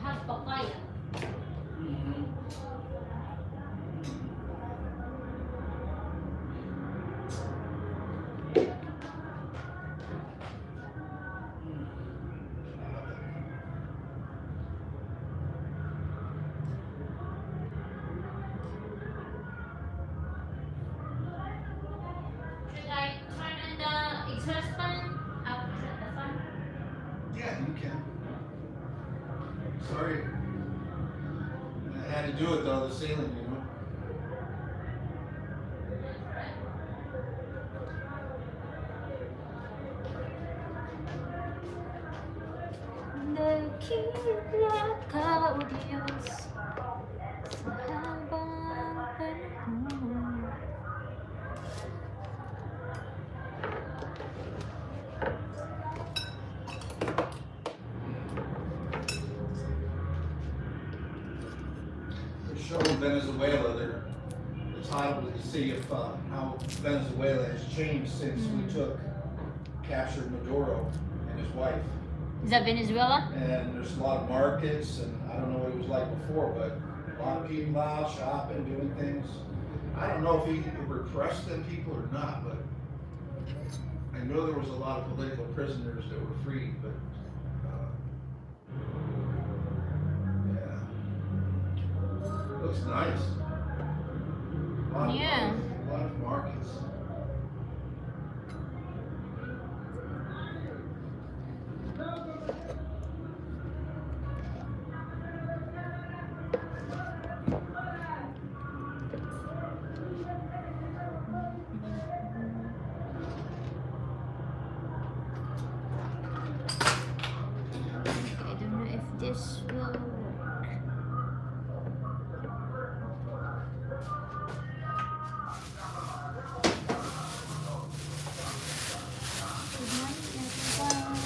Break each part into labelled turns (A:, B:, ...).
A: Hot papaya. Should I turn on the exhaust fan? How is it the fan?
B: Yeah, you can. Sorry. I had to do it though, the ceiling, you know.
A: Nakilat kau Diyos sa habang panahon.
B: They're showing Venezuela. The title to see if how Venezuela has changed since we captured Maduro and his wife.
A: Is that Venezuela?
B: And there's a lot of markets, and I don't know what it was like before, but a lot of people out shopping, doing things. I don't know if he repressed them people or not, but I know there was a lot of political prisoners that were freed, but yeah. Looks nice. A lot of markets.
A: I don't know if this will work. Good morning, everyone.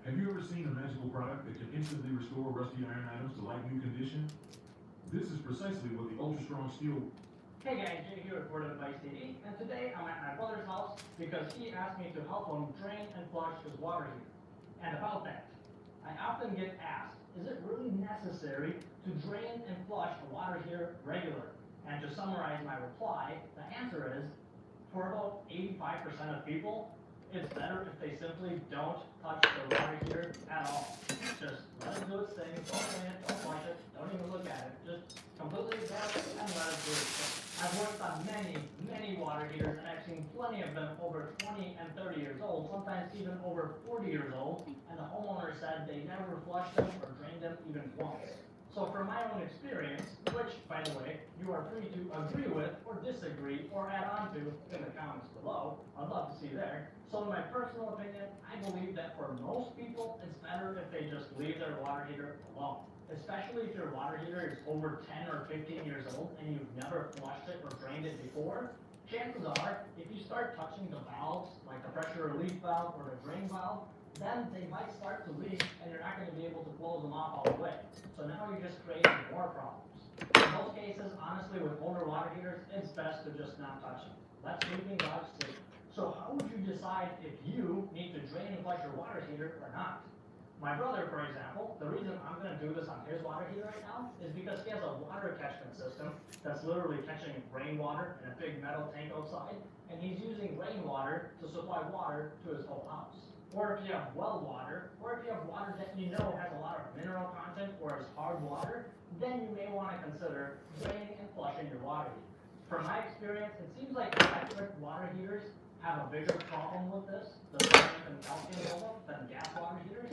C: Have you ever seen a magical product that can instantly restore rusty iron items to like new condition? This is precisely what the ultra strong steel.
D: Hey guys, Jay here at Board Advice TV, and today I'm at my brother's house because he asked me to help him drain and flush his water heater. And about that, I often get asked, is it really necessary to drain and flush a water heater regularly? And to summarize my reply, the answer is, for about 85% of people, it's better if they simply don't touch their water heater at all. Just let it do its thing, don't clean it, don't flush it, don't even look at it. Just completely ignore it and let it do its thing. I've worked on many water heaters, and I've seen plenty of them over 20 and 30 years old, sometimes even over 40 years old, and the homeowner said they never flushed them or drained them even once. So from my own experience, which, by the way, you are free to agree with or disagree or add on to in the comments below, I'd love to see there. So in my personal opinion, I believe that for most people, it's better if they just leave their water heater alone. Especially if your water heater is over 10 or 15 years old and you've never flushed it or drained it before, chances are, if you start touching the valves, like the pressure relief valve or the drain valve, then they might start to leak and you're not going to be able to close them off all the way. So now you're just creating more problems. In most cases, honestly, with older water heaters, it's best to just not touch them. Let sleeping dogs sleep. So how would you decide if you need to drain and flush your water heater or not? My brother, for example, the reason I'm going to do this on his water heater right now is because he has a water catchment system that's literally catching rainwater in a big metal tank outside, and he's using rainwater to supply water to his whole house. Or if you have well water, or if you have water that you know has a lot of mineral content or is hard water, then you may want to consider draining and flushing your water heater. From my experience, it seems like electric water heaters have a bigger problem with this, the strength and calcium buildup, than gas water heaters.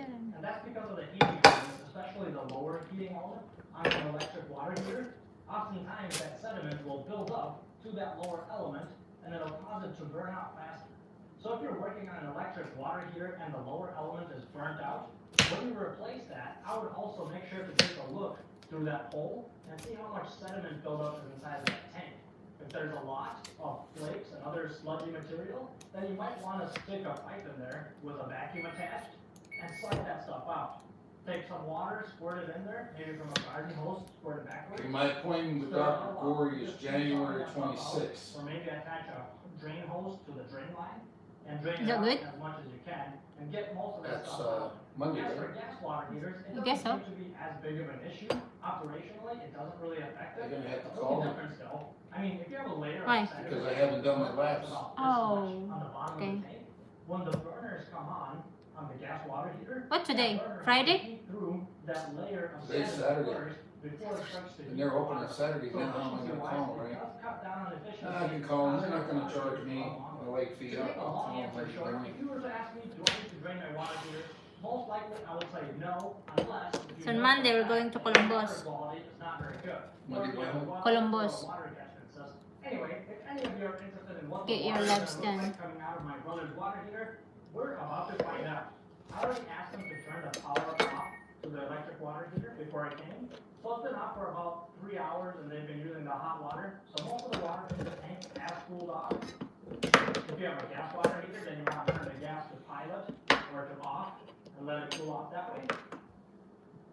D: that's because of the heating elements, especially the lower heating element on an electric water heater. Oftentimes that sediment will build up to that lower element and it'll cause it to burn out faster. So if you're working on an electric water heater and the lower element is burnt out, when you replace that, I would also make sure to take a look through that hole and see how much sediment buildup is inside of that tank. If there's a lot of flakes and other sludgy material, then you might want to stick a pipe in there with a vacuum attached and slide that stuff out. Take some water, squirt it in there, maybe from a garden hose, squirt it backwards.
B: My appointment with Dr. Gorey is January 26th.
D: Or maybe attach a drain hose to the drain line and drain
A: Is
D: it
A: that
D: out
A: good?
D: as much as you can and get most of that
B: That's
D: stuff out.
B: Monday,
D: As for
B: right?
D: gas water heaters, it
A: I guess
D: doesn't
A: so.
D: seem to be as big of an issue. Operationally, it doesn't really affect
B: You're
D: it.
B: gonna have to
D: It's a
B: call
D: little
B: me.
D: different still. I mean, if you have a layer
A: Why?
D: of sediment,
B: Because I haven't done my
D: it's
B: laps.
D: about this
A: Oh,
D: much on the bottom
A: okay.
D: of the tank. When the burners come on the gas water heater,
A: What today?
D: that burner has to
A: Friday?
D: heat through that layer of
B: Today's
D: sediment
B: Saturday.
D: first before it starts to
B: And
D: heat
B: they're
D: the
B: open on
D: water.
B: Saturday,
D: So
B: now how am I gonna
D: efficiency-wise,
B: call them,
D: it
B: right?
D: does cut down on efficiency.
B: I can call them, they're not gonna charge me a late
D: To
B: fee.
D: make a
B: I'll
D: long
B: tell them
D: answer
B: what
D: short,
B: you're
D: if
B: doing.
D: you were to ask me, do I need to drain my water heater? Most likely, I would say no, unless if you
A: So on
D: know
A: Monday,
D: for a
A: we're going
D: fact
A: to
D: that your
A: Columbus.
D: water quality is not very good.
B: Monday,
D: Or you have a
B: when?
D: well
A: Columbus.
D: or a water catchment system. Anyway, if any of you are interested in what
A: Get
D: the
A: your
D: water is
A: labs
D: gonna look
A: done.
D: like coming out of my brother's water heater, we're about to find out. I already asked him to turn the power off to the electric water heater before I came. So it's been off for about 3 hours and they've been using the hot water. So most of the water in the tank has cooled off. If you have a gas water heater, then you want to turn the gas to pilot or to off and let it cool off that way.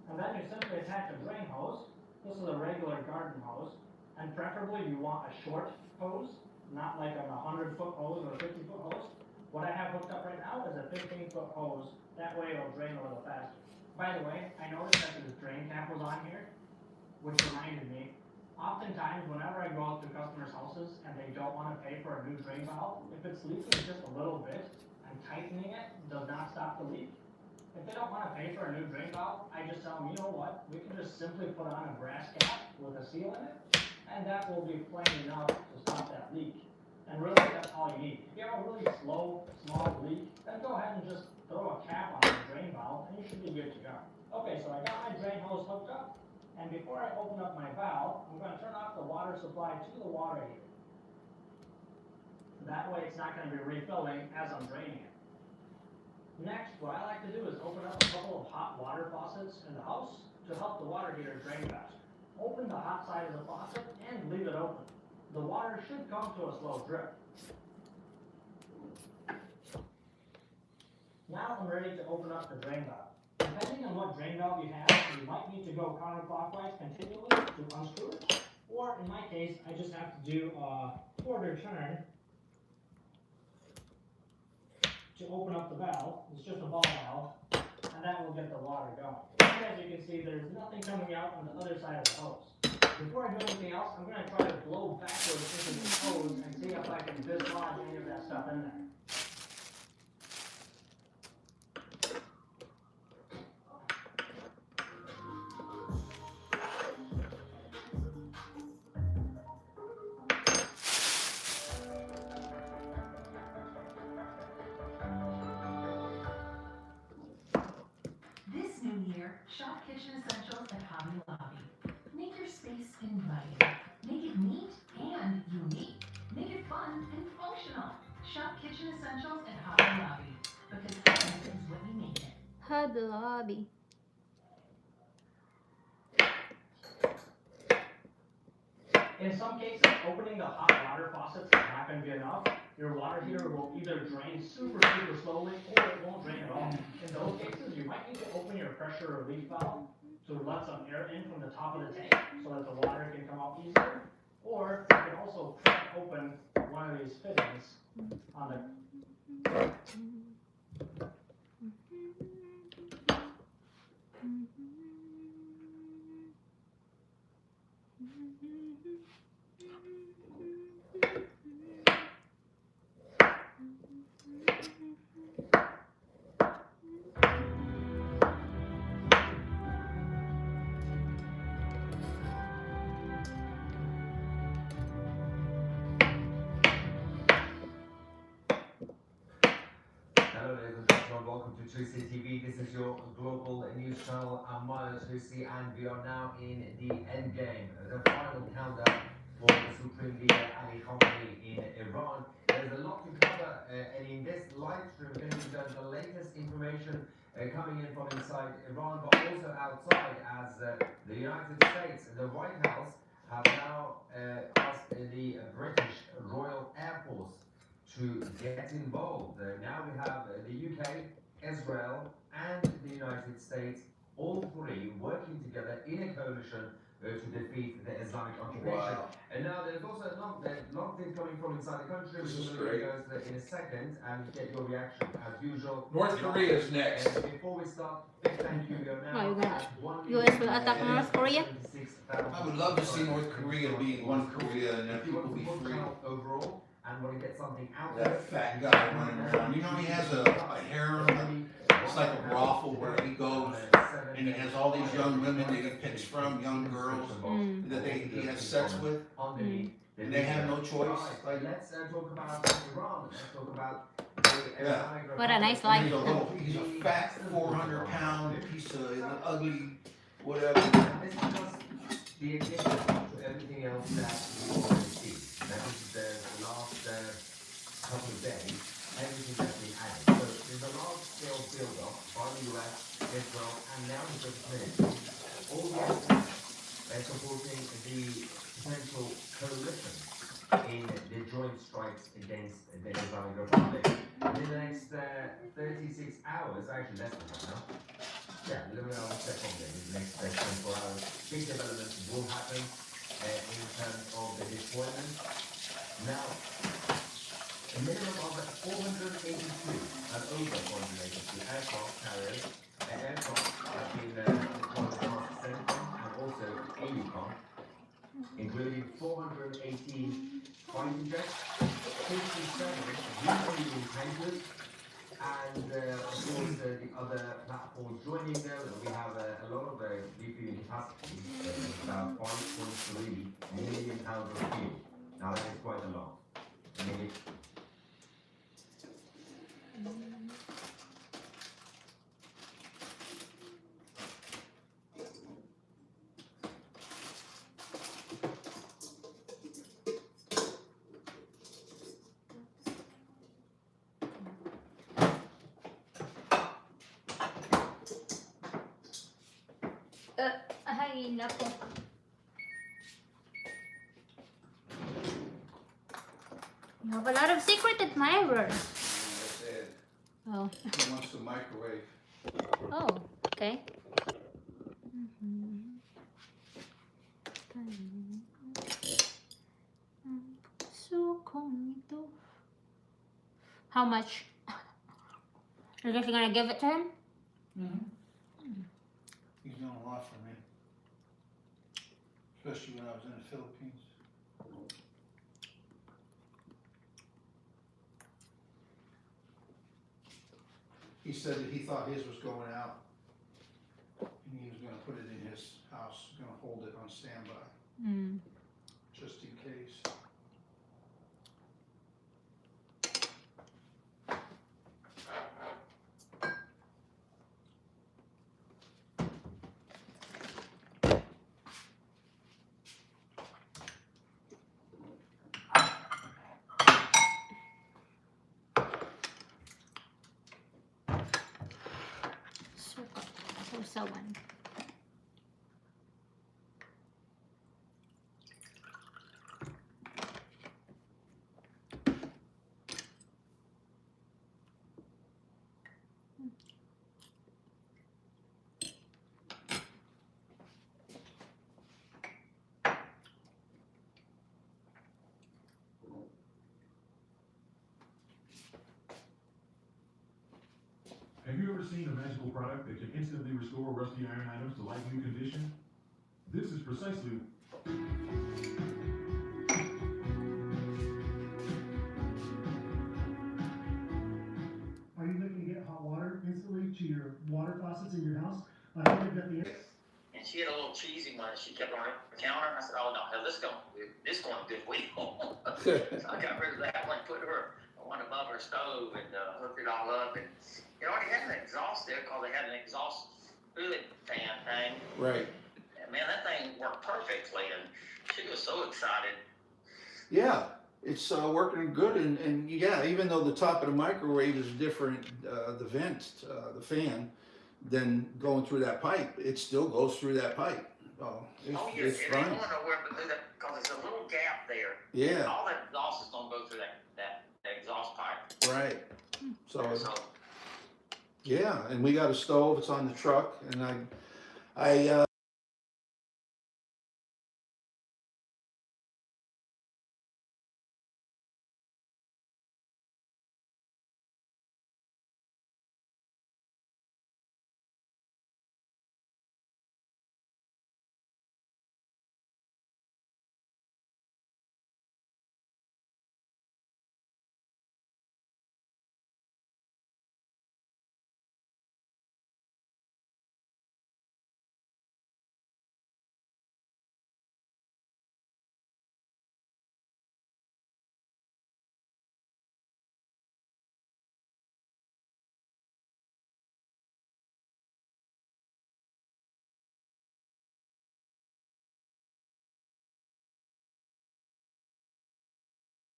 D: And then you simply attach a drain hose. This is a regular garden hose. And preferably you want a short hose, not like a 100-foot hose or a 50-foot hose. What I have hooked up right now is a 15-foot hose. That way it'll drain a little faster. By the way, I noticed that this drain cap was on here, which reminded me, oftentimes whenever I go out to customers' houses and they don't want to pay for a new drain valve, if it's leaking just a little bit and tightening it does not stop the leak. If they don't want to pay for a new drain valve, I just tell them, you know what, we can just simply put on a brass cap with a seal in it, and that will be plain enough to stop that leak. And really, that's all you need. If you have a really slow, small leak, then go ahead and just throw a cap on the drain valve, and you should be good to go. Okay, so I got my drain hose hooked up, and before I open up my valve, I'm going to turn off the water supply to the water heater. That way, it's not going to be refilling as I'm draining it. Next, what I like to do is open up a couple of hot water faucets in the house to help the water heater drain faster. Open the hot side of the faucet and leave it open. The water should come to a slow drip. Now I'm ready to open up the drain valve. Depending on what drain valve you have, you might need to go counterclockwise continually to unscrew it. Or in my case, I just have to do a quarter turn to open up the valve. It's just a ball valve, and that will get the water going. And as you can see, there's nothing coming out on the other side of the hose. Before I do anything else, I'm going to try to blow backwards into the hose and see if I can dislodge any of that stuff in there.
E: This new year, shop kitchen essentials at Hobby Lobby. Make your space inviting. Make it neat and unique. Make it fun and functional. Shop kitchen essentials at Hobby Lobby. Because heaven is what you make it.
A: Hobby Lobby.
D: In some cases, opening the hot water faucets is not going to be enough. Your water heater will either drain super slowly or it won't drain at all. In those cases, you might need to open your pressure relief valve to let some air in from the top of the tank so that the water can come out easier. Or you can also crack open one of these fittings on the
F: Hello ladies and gentlemen, to 2C TV. This is your global news channel. I'm Milo 2C, and we are now in the end game, the final countdown for the Supreme Leader Ali Khamenei in Iran. There's a lot to cover, and in this live stream, we're going to be the latest information coming in from inside Iran, but also outside, as the United States, the White House, have now asked the British Royal Air Force to get involved. Now we have the UK, Israel, and the United States, all three working together in a coalition to defeat the Islamic occupation.
B: Wow.
F: And now there's also a lot of things coming from inside the country.
B: This is
F: We're going
B: great.
F: to go in a second and get your reaction as usual.
B: North Korea is next.
F: And before we start, big thank you. We are now
G: Oh,
F: at 1
G: US will attack
F: million
G: North Korea?
F: 76,000.
B: I would love to see North Korea be one Korea and then
F: If you
B: people
F: want
B: be
F: to watch
B: free.
F: out overall and want to get something out of
B: That
F: it,
B: fat guy running around, you know, he has a harem, it's like a brothel where he goes and he has all these young women that he picks from, young girls that he has sex with, and they have no choice. Like,
F: let's talk about Iran. Let's talk about the
B: Yeah.
G: What a nice life.
B: he's a fat 400-pound piece of ugly whatever.
F: This is just the addition to everything else that we already see. Now, this is the last couple of days, everything that's been added. So there's a large-scale build-up by the US, Israel, and now the British military. All the efforts supporting the potential coalition in the joint strikes against the Islamic Republic. Within the next 36 hours, actually less than that now. Yeah, a little bit of a step on there. In the next 24 hours, big developments will happen in terms of the deployment. Now, a minimum of 482 and over 482 aircraft carriers and aircraft have been deployed across CENTCOM and also AUCOM, including 418 fighter jets, 57 Ukrainian tankers, and of course the other platforms joining them. We have a lot of refueling capacity, about 5.3 million pounds of fuel. Now that is quite a lot. I mean,
G: Ay, nako. You have a lot of secret admirers.
B: That's it.
G: Oh,
B: He wants the microwave.
G: oh, okay. How much? You're just gonna give it to him?
B: He's done a lot for me. Especially when I was in the Philippines. He said that he thought his was going out. And he was gonna put it in his house, gonna hold it on standby, just in case.
G: Sausawan.
C: Have you ever seen a magical product that can instantly restore rusty iron items to like new condition? This is precisely...
H: Are you looking to get hot water instantly to your water faucets in your house? I think that the
I: And she had a little cheesy one that she kept on the counter. And I said, oh, no, hell, this going good wheel. So I got rid of that one, put her one above her stove and hooked it all up. And He already had an exhaust there because they had an exhaust hood fan thing.
B: Right.
I: And man, that thing worked perfectly, and she was so excited.
B: Yeah, it's working good, and yeah, even though the top of the microwave is different, the vent, the fan, than going through that pipe, it still goes through that pipe.
I: Yes,
B: It's
I: it
B: fine.
I: ain't going nowhere but through that because there's a little gap there.
B: Yeah,
I: All that exhaust is going to go through that exhaust pipe.
B: right. So
I: So
B: yeah, and we got a stove. It's on the truck, and I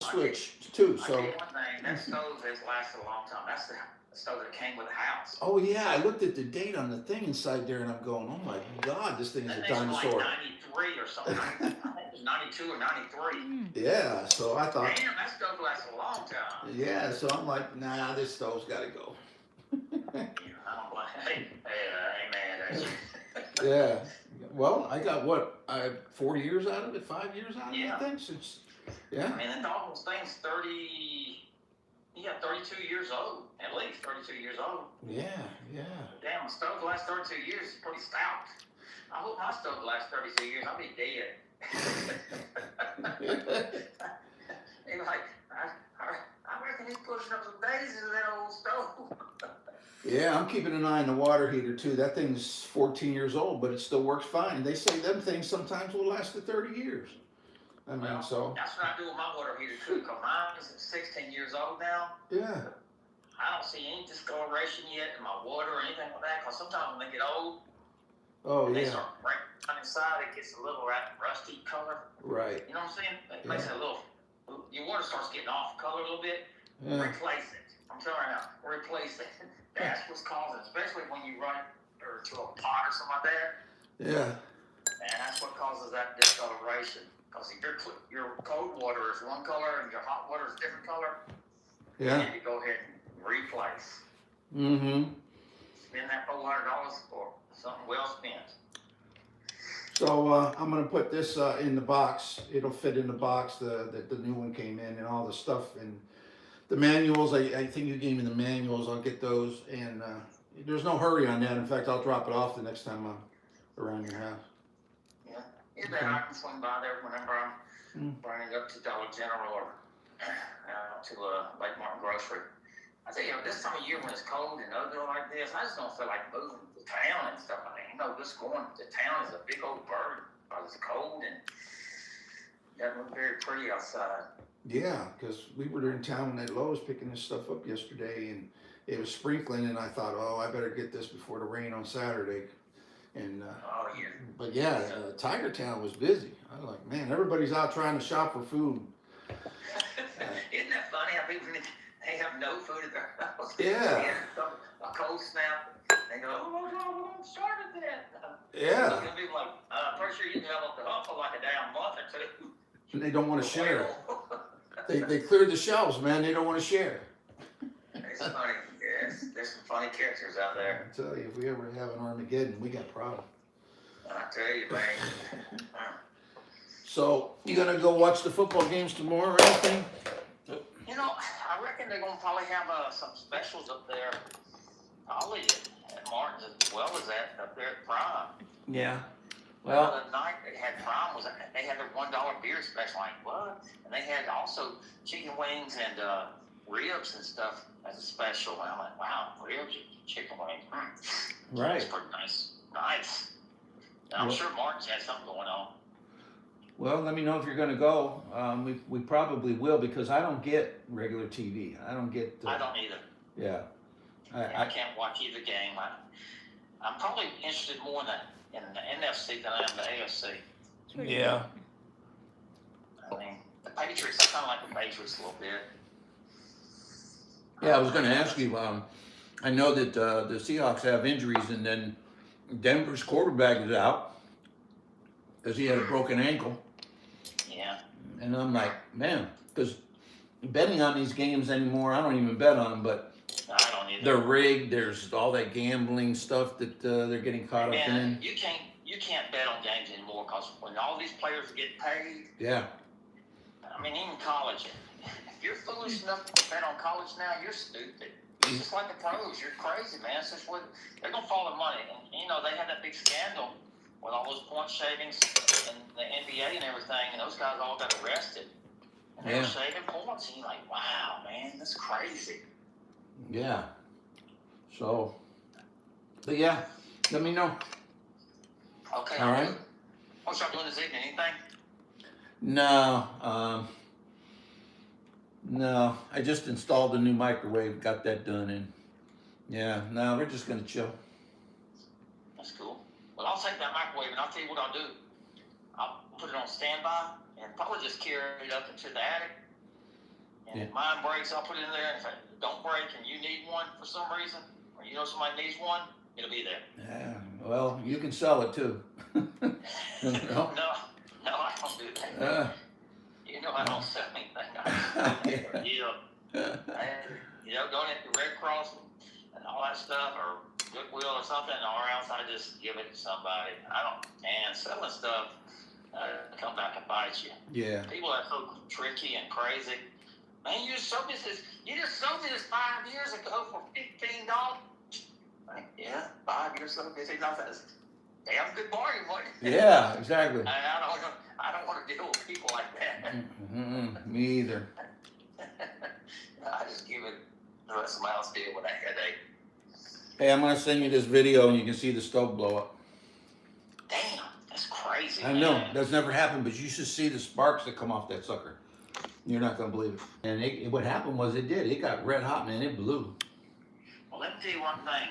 B: switched too.
I: I
B: So.
I: tell you one thing, that stove has lasted a long time. That's the stove that came with the house.
B: Oh yeah, I looked at the date on the thing inside there, and I'm going, oh my God, this thing is
I: That
B: a
I: thing's from
B: dinosaur.
I: like 93 or something. I think it was 92 or 93.
B: Yeah, so I thought,
I: Damn, that stove lasted a long time.
B: yeah, so I'm like, nah, this stove's got to go.
I: I don't blame. Hey, I ain't mad at you.
B: Yeah. Well, I got what? 4 years out of it, 5 years out of it,
I: Yeah.
B: I think. Since, yeah.
I: I mean, that dog thing's 32 years old. At least 32 years old.
B: Yeah, yeah.
I: Damn, a stove lasts 32 years is pretty stout. I hope my stove lasts 32 years. I'll be dead. He's like, I reckon he's pushing up some daisies in that old stove.
B: Yeah, I'm keeping an eye on the water heater too. That thing's 14 years old, but it still works fine. They say them things sometimes will last to 30 years. I mean,
I: Well,
B: so.
I: that's what I do with my water heater too, because mine is 16 years old now.
B: Yeah.
I: I don't see any discoloration yet in my water or anything like that, because sometimes when they get old,
B: Oh,
I: they
B: yeah.
I: start breaking down inside, it gets a little rusty color.
B: Right.
I: You know what I'm saying? It makes it a little, your water starts getting off color a little bit.
B: Yeah.
I: Replace it. I'm telling you now, replace it. That's what's causing, especially when you run it or to a pot or something like that.
B: Yeah.
I: And that's what causes that discoloration. Because your cold water is one color and your hot water is a different color.
B: Yeah.
I: You need to go ahead and replace.
B: Mm-hmm.
I: Spend that $400 for something well spent.
B: So I'm gonna put this in the box. It'll fit in the box. The new one came in and all the stuff and the manuals. I think you gave me the manuals. I'll get those. And there's no hurry on that. In fact, I'll drop it off the next time I'm around your house.
I: Yeah. Either that, I can swing by there whenever I'm running up to Dollar General or to Lake Martin Grocery. I tell you, this time of year when it's cold and ugly like this, I just don't feel like moving to town and stuff like that. You know, just going to town is a big old burden because it's cold and it doesn't look very pretty outside.
B: Yeah, because we were in town at Lowe's picking this stuff up yesterday, and it was sprinkling, and I thought, oh, I better get this before the rain on Saturday. And
I: Oh, yeah.
B: but yeah, Tiger Town was busy. I was like, man, everybody's out trying to shop for food.
I: Isn't that funny how people they have no food at their house?
B: Yeah.
I: A cold snap. They go, oh my God, we're going to start at that.
B: Yeah.
I: Look at people like, I'm pretty sure you can have up the hump for like a damn month or two.
B: And they don't want to share. They cleared the shelves, man. They don't want to share.
I: It's funny. Yes, there's some funny characters out there.
B: I tell you, if we ever have an Armageddon, we got a problem.
I: I tell you, man.
B: So, you gonna go watch the football games tomorrow or anything?
I: You know, I reckon they're gonna probably have some specials up there, probably at Martin's as well as that up there at Prime.
B: Yeah.
I: The other night they had Prime they had their $1 beer special. Like what? And they had also chicken wings and ribs and stuff as a special. And I'm like, wow, ribs and chicken wings.
B: Right.
I: That's pretty nice. Nice. And I'm sure Martin's had something going on.
B: Well, let me know if you're gonna go. We probably will because I don't get regular TV. I don't get.
I: I don't either.
B: Yeah.
I: I can't watch either game. I'm probably interested more in the NFC than I am the AFC.
B: Yeah.
I: I mean, the Patriots, I kind of like the Patriots a little bit.
B: Yeah, I was going to ask you. I know that the Seahawks have injuries, and then Denver's quarterback is out because he had a broken ankle.
I: Yeah.
B: And I'm like, man, because betting on these games anymore, I don't even bet on them, but
I: No, I don't either.
B: they're rigged. There's all that gambling stuff that they're getting caught up
I: Man,
B: in.
I: you can't bet on games anymore because when all these players get paid,
B: Yeah.
I: I mean, even college, if you're foolish enough to bet on college now, you're stupid. It's just like the pros. You're crazy, man. It's just they're going to follow money. And, you know, they had that big scandal with all those point shavings in the NBA and everything, and those guys all got arrested. And they were shaving points, and you're like, wow, man, that's crazy.
B: Yeah. So, but yeah, let me know.
I: Okay.
B: All right.
I: What's y'all doing this evening? Anything?
B: No, no. I just installed a new microwave, got that done, and yeah, no, we're just gonna chill.
I: That's cool. Well, I'll take that microwave, and I'll tell you what I'll do. I'll put it on standby, and probably just carry it up into the attic. And if mine breaks, I'll put it in there. And if it don't break, and you need one for some reason, or you know somebody needs one, it'll be there.
B: Yeah, well, you can sell it too.
I: No, I don't do that. You know I don't sell anything. You know, donate to Red Cross and all that stuff, or Goodwill or something, or else I just give it to somebody. Selling stuff come back and bite you.
B: Yeah.
I: People are so tricky and crazy. Man, you just sold me this 5 years ago for $15. Like, yeah, 5 years ago, $15. That's a damn good bargain, wasn't it?
B: Yeah, exactly.
I: I don't want to deal with people like that.
B: Me either.
I: I just give it the rest of my house deal with that headache.
B: Hey, I'm gonna send you this video, and you can see the stove blow up.
I: Damn, that's crazy.
B: I know,
I: man.
B: that's never happened, but you should see the sparks that come off that sucker. You're not gonna believe it. And what happened was it got red hot, man. It blew.
I: Well, let me tell you one thing.